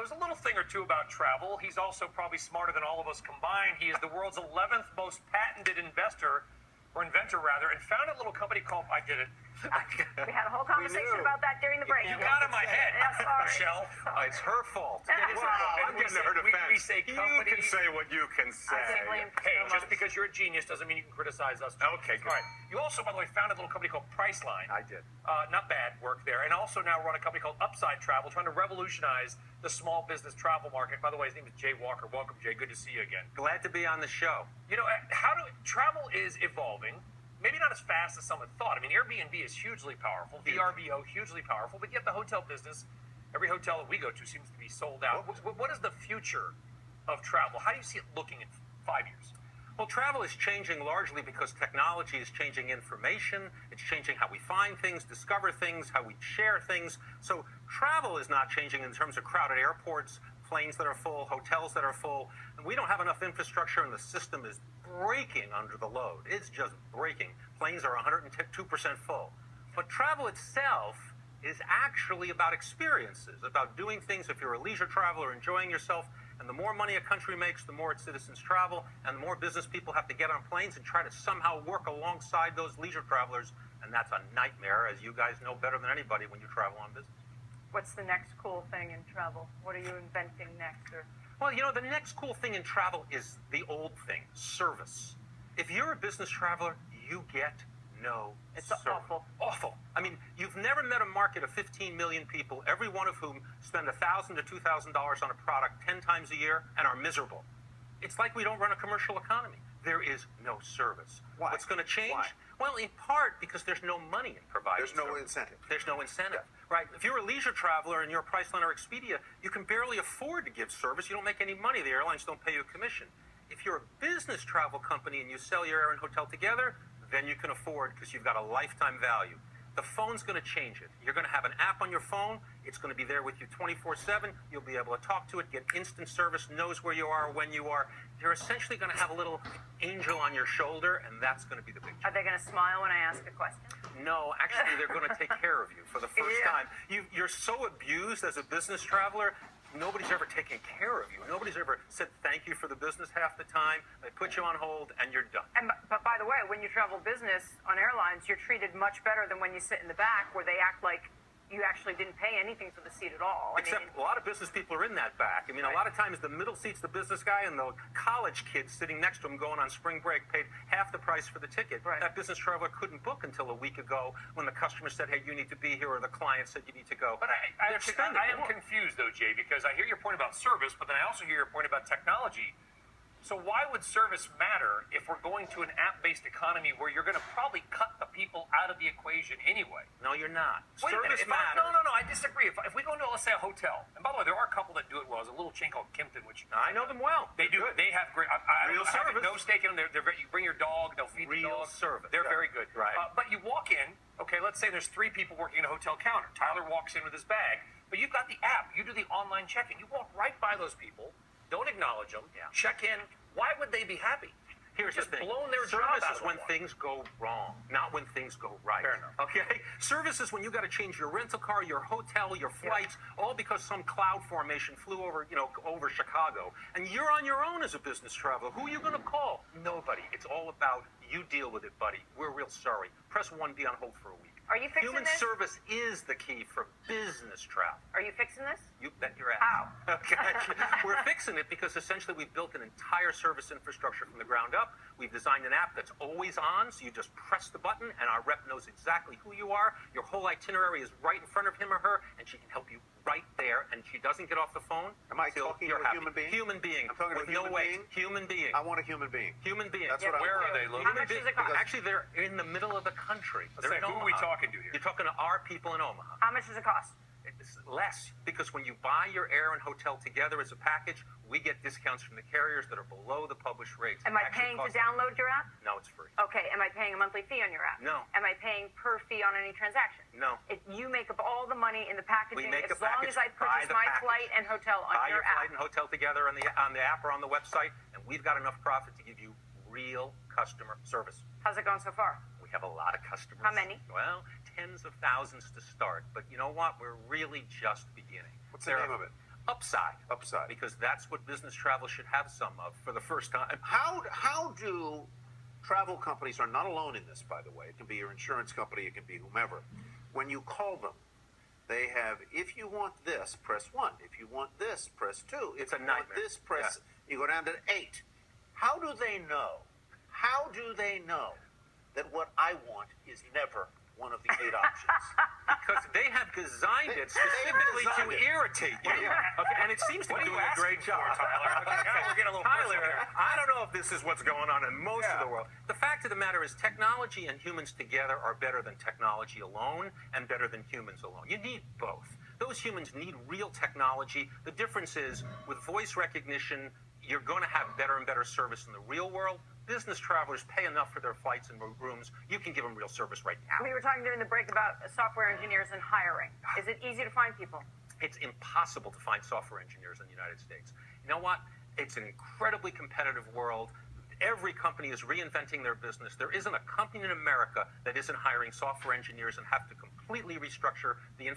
knows a little thing or two about travel. He's also probably smarter than all of us combined. He is the world's 11th most patented inventor, and founded a little company called, I did it. We had a whole conversation about that during the break. You got in my head, Michelle. It's her fault. I'm getting to her defense. We say company. You can say what you can say. Hey, just because you're a genius doesn't mean you can criticize us. Okay, good. All right. You also, by the way, founded a little company called Priceline. I did. Not bad work there. And also now run a company called Upside Travel, trying to revolutionize the small business travel market. By the way, his name is Jay Walker. Welcome, Jay. Good to see you again. Glad to be on the show. You know, travel is evolving. Maybe not as fast as some had thought. I mean, Airbnb is hugely powerful, VRBO hugely powerful, but yet the hotel business, every hotel that we go to seems to be sold out. What is the future of travel? How do you see it looking in 5 years? Well, travel is changing largely because technology is changing information. It's changing how we find things, discover things, how we share things. So travel is not changing in terms of crowded airports, planes that are full, hotels that are full. And we don't have enough infrastructure, and the system is breaking under the load. It's just breaking. Planes are 102% full. But travel itself is actually about experiences, about doing things. If you're a leisure traveler, enjoying yourself, and the more money a country makes, the more its citizens travel, and the more business people have to get on planes and try to somehow work alongside those leisure travelers, and that's a nightmare, as you guys know better than anybody when you travel on business. What's the next cool thing in travel? What are you inventing next? Well, you know, the next cool thing in travel is the old thing, service. If you're a business traveler, you get no service. Awful. Awful. I mean, you've never met a market of 15 million people, every one of whom spend $1,000 to $2,000 on a product 10 times a year and are miserable. It's like we don't run a commercial economy. There is no service. Why? What's going to change? Why? Well, in part because there's no money in providing There's no service. incentive. There's no incentive, right? If you're a leisure traveler and you're Priceline or Expedia, you can barely afford to give service. You don't make any money. The airlines don't pay you a commission. If you're a business travel company and you sell your air and hotel together, then you can afford because you've got a lifetime value. The phone's going to change it. You're going to have an app on your phone. It's going to be there with you 24/7. You'll be able to talk to it, get instant service, knows where you are, when you are. You're essentially going to have a little angel on your shoulder, and that's going to be the big change. Are they going to smile when I ask a question? No, actually, they're going to take care of you for the first time. You're so abused as a business traveler. Nobody's ever taken care of you. Nobody's ever said thank you for the business half the time. They put you on hold, and you're done. But by the way, when you travel business on airlines, you're treated much better than when you sit in the back where they act like you actually didn't pay anything for the seat at all. Except a lot of business people are in that back. I mean, a lot of times the middle seat's the business guy, and the college kids sitting next to him going on spring break paid half the price for the ticket. Right. That business traveler couldn't book until a week ago when the customer said, hey, you need to be here, or the client said you need to go. But I am confused, though, Jay, because I hear your point about service, but then I also hear your point about technology. So why would service matter if we're going to an app-based economy where you're going to probably cut the people out of the equation anyway? No, you're not. Wait a minute. Service matters. No, I disagree. If we go into, let's say, a hotel, and by the way, there are a couple that do it well. There's a little chain called Kimpton, which I know them well. They do. Good. They have great. I Real have service. no stake in them. You bring your dog, they'll feed the Real dog. service. They're very good. Right. But you walk in. Okay, let's say there's 3 people working at a hotel counter. Tyler walks in with his bag, but you've got the app. You do the online check-in. You walk right by those people. Don't acknowledge them. Yeah. Check in. Why would they be happy? Here's the thing. Blown their Service job out is of when the water. things go wrong, not when things go right. Fair enough. Okay? Service is when you got to change your rental car, your hotel, your flights, all because some cloud formation flew over, over Chicago. And you're on your own as a business traveler. Who are you going to call? Nobody. It's all about you deal with it, buddy. We're real sorry. Press 1, be on hold for a week. Are you fixing Human this? service is the key for business travel. Are you fixing this? You bet your ass. How? Okay. We're fixing it because essentially we've built an entire service infrastructure from the ground up. We've designed an app that's always on, so you just press the button and our rep knows exactly who you are. Your whole itinerary is right in front of him or her, and she can help you right there, and she doesn't get off the phone. Am I until talking you're to a happy. human being? Human being. I'm talking to a with no human weight. being? Human being. I want a human being. Human being. That's what I Where want. are they located? How much does it cost? Actually, they're in the middle of the country. Let's They're say, in who are we Omaha. talking to here? You're talking to our people in Omaha. How much does it cost? It's less because when you buy your air and hotel together as a package, we get discounts from the carriers that are below the published rates. Am I paying to download your app? No, it's free. Okay. Am I paying a monthly fee on your app? No. Am I paying per fee on any transaction? No. You make up all the money in the packaging We make as a long package, as I buy purchase the my package. flight and hotel on Buy your your app. flight and hotel together on the app or on the website, and we've got enough profit to give you real customer service. How's it going so far? We have a lot of customers. How many? Well, tens of thousands to start, but you know what? We're really just beginning. What's the name of it? upside. Upside. Because that's what business travel should have some of for the first time. How do travel companies are not alone in this, by the way. It can be your insurance company, it can be whomever. When you call them, they have, if you want this, press 1. If you want this, press 2. If It's a you want nightmare. this, press, you go down to 8. How do they know? How do they know that what I want is never one of the 8 options? Because they have designed it specifically to irritate you. Okay, and it seems to be doing a great job. Tyler? We're getting a little Tyler, personal here. I don't know if this is what's going on in most of the world. The fact of the matter is technology and humans together are better than technology alone and better than humans alone. You need both. Those humans need real technology. The difference is with voice recognition, you're going to have better and better service in the real world. Business travelers pay enough for their flights and rooms. You can give them real service right now. We were talking during the break about software engineers and hiring. Is it easy to find people? It's impossible to find software engineers in the United States. You know what? It's an incredibly competitive world. Every company is reinventing their business. There isn't a company in America that isn't hiring software engineers and have to completely restructure the